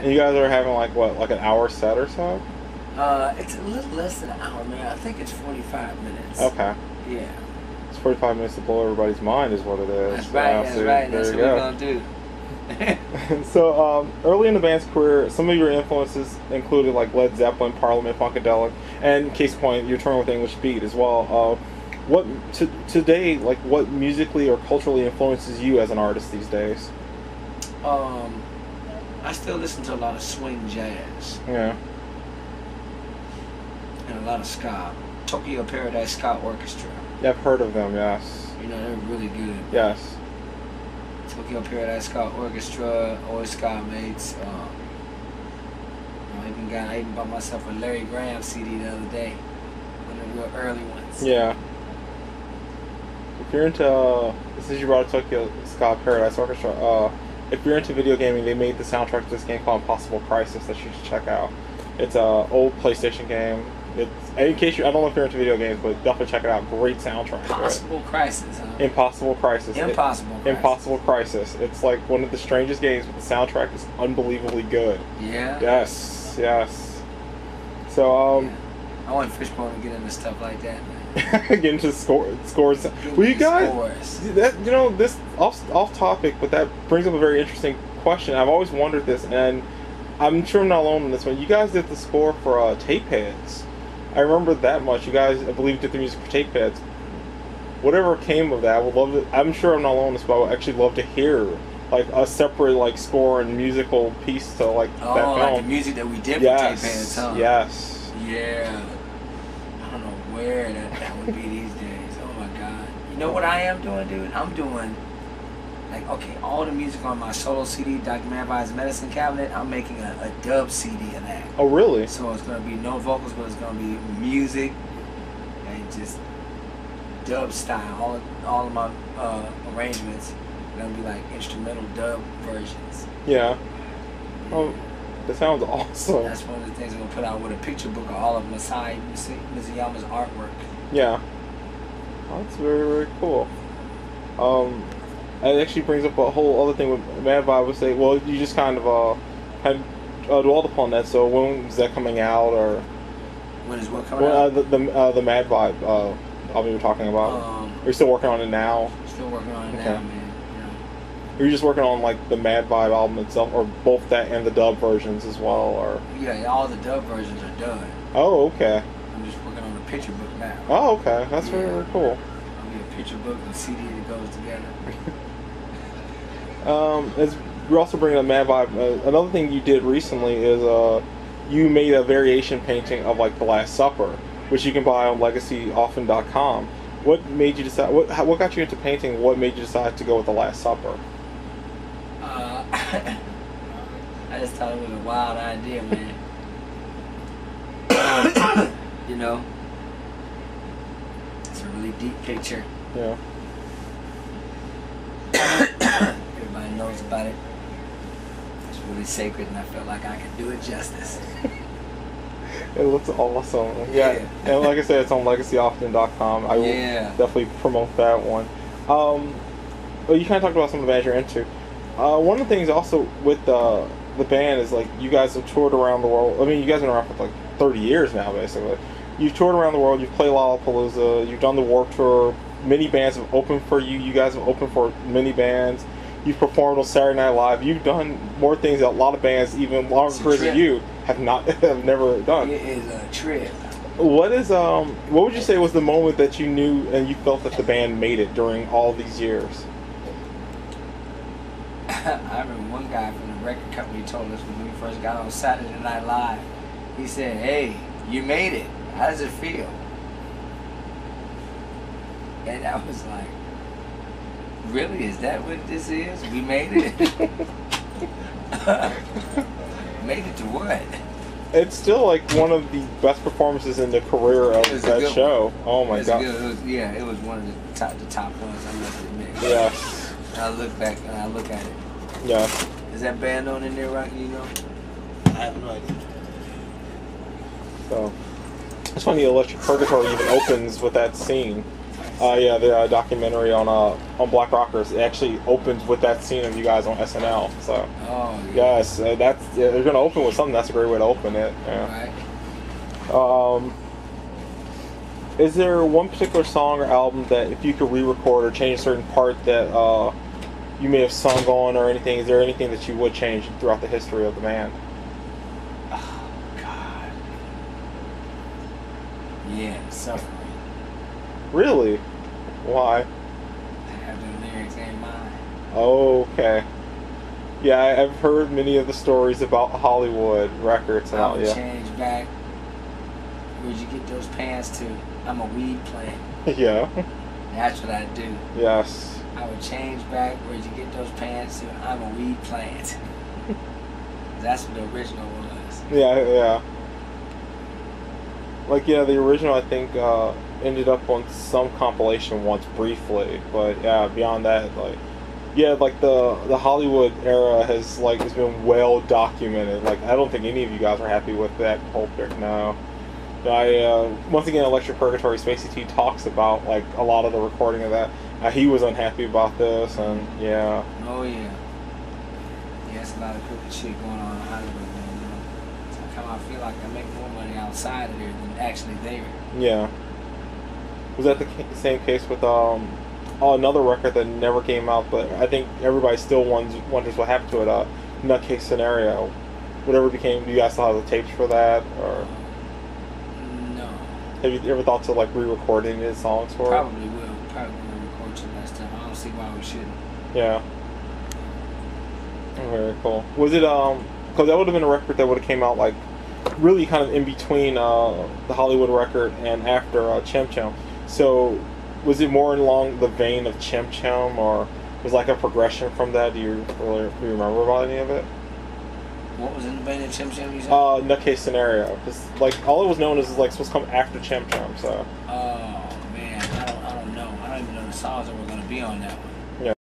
And you guys are having like what, like an hour set or so? It's a little less than an hour, man. I think it's 45 minutes. Okay. Yeah. It's 45 minutes to blow everybody's mind is what it is. That's right, that's right. That's what we're going to do. So, early in the band's career, some of your influences included like Led Zeppelin, Parliament, Funkadelic, and case in point, you're touring with English Beat as well. What today, like, what musically or culturally influences you as an artist these days? I still listen to a lot of swing jazz. Yeah. And a lot of ska. Tokyo Paradise Ska Orchestra. Yeah, I've heard of them. Yes. You know, they're really good. Yes. Tokyo Paradise Ska Orchestra, Always Ska Mates. I even bought myself a Larry Graham CD the other day. One of the real early ones. Yeah. If you're into, since you brought up Tokyo Ska Paradise Orchestra, if you're into video gaming, they made the soundtrack to this game called Impossible Crisis that you should check out. It's an old PlayStation game. It's, in case you, I don't know if you're into video games, but definitely check it out. Great soundtrack. Impossible Crisis, huh? Impossible Crisis. Impossible Crisis. It's like one of the strangest games, but the soundtrack is unbelievably good. Yeah? Yes, yes. So, yeah. I want Fishbone to get into stuff like that, man. get into scores. Well, you guys, that, you know, this off topic, but that brings up a very interesting question. I've always wondered this, and I'm sure I'm not alone in this one. You guys did the score for Tape Heads. I remember that much. You guys, I believe, did the music for Tape Heads. Whatever came of that, I would love to. I'm sure I'm not alone in this, but I would actually love to hear like a separate like score and musical piece to like that film. Like the music that we did for Tape Heads, huh? Yes. Yeah. I don't know where that would be these days. Oh my God. You know what I am doing, dude? I'm doing like, okay, all the music on my solo CD, Dr. Manvi's Medicine Cabinet, I'm making a dub CD of that. Oh, really? So it's going to be no vocals, but it's going to be music and just dub style. All of my arrangements are going to be like instrumental dub versions. Yeah. Oh, that sounds awesome. That's one of the things I'm going to put out with a picture book of all of Masai Mizuyama's artwork. Yeah. Oh, that's very, very cool. It actually brings up a whole other thing with Mad Vibe. Would say, well, you just kind of had dwelled upon that. So when is that coming out, or when is what coming out? The Mad Vibe album you were talking about. Are you still working on it now? Still working on it now, man. Yeah. Are you just working on like the Mad Vibe album itself, or both that and the dub versions as well, or? Yeah, all the dub versions are done. Oh, okay. I'm just working on the picture book now. Oh, okay. That's very, very cool. I'll be a picture book and a CD that goes together. As you're also bringing up Mad Vibe, another thing you did recently is you made a variation painting of like The Last Supper, which you can buy on LegacyAuction.com. What made you decide? What got you into painting? What made you decide to go with The Last Supper? I just thought it was a wild idea, man. You know, it's a really deep picture. Yeah. Everybody knows about it. It's really sacred, and I felt like I could do it justice. It looks awesome. Yeah. And like I said, it's on LegacyAuction.com. I will definitely promote that one. Well, you kind of talked about some of the bands you're into. One of the things also with the band is like you guys have toured around the world. I mean, you guys have been around for like 30 years now, basically. You've toured around the world. You've played Lollapalooza. You've done the Warped Tour. Many bands have opened for you. You guys have opened for many bands. You've performed on Saturday Night Live. You've done more things that a lot of bands, even longer careers than you, have never done. It is a trip. What would you say was the moment that you knew and you felt that the band made it during all these years? I remember one guy from the record company told us when we first got on Saturday Night Live. He said, "Hey, you made it. How does it feel?" And I was like, really? Is that what this is? We made it? Made it to what? It's still like one of the best performances in the career of that show. Oh my god. It was one of the top ones, I must admit. Yeah. I look back and I look at it. Yeah. Is that band on in there, Rocky, you know? I have no idea. So, it's funny Electric Purgatory even opens with that scene. Yeah, the documentary on Black Rockers. It actually opens with that scene of you guys on SNL. So, yes, they're gonna open with something. That's a great way to open it. Yeah. Right. Is there one particular song or album that if you could re-record or change a certain part that you may have sung on or anything? Is there anything that you would change throughout the history of the band? Oh God. Yeah, Suffering. Really? Why? I have the lyrics in mind. Okay. Yeah, I've heard many of the stories about Hollywood records and all. Yeah. Change back. Where'd you get those pants to? I'm a weed plant. Yeah. That's what I do. Yes. I would change back. Where'd you get those pants to? I'm a weed plant. That's what the original was. Yeah. Like, yeah, the original, I think, ended up on some compilation once briefly, but yeah, beyond that, like, yeah, like the Hollywood era has been well documented. Like, I don't think any of you guys are happy with that whole pick. No. Once again, Electric Purgatory, Spacey T talks about like a lot of the recording of that. He was unhappy about this, and yeah. Oh yeah. Yeah, it's a lot of crooked shit going on in Hollywood, man. Sometimes I feel like I make more money outside of there than actually there. Yeah. Was that the same case with another record that never came out, but I think everybody still wonders what happened to it? Nutcase Scenario. Whatever became. Do you guys still have the tapes for that, or? No. Have you ever thought to like re-recording his songs for it? Probably will record some last time. I don't see why we shouldn't. Yeah. Very cool. Was it because that would have been a record that would have came out like really kind of in between the Hollywood record and after Chim Chim. So was it more along the vein of Chim Chim, or was like a progression from that? Do you remember about any of it? What was in the vein of Chim Chim, you said? Nutcase Scenario. Because like all it was known as is like supposed to come after Chim Chim. So. Oh man, I don't know. I don't even know the songs that were gonna be on that one.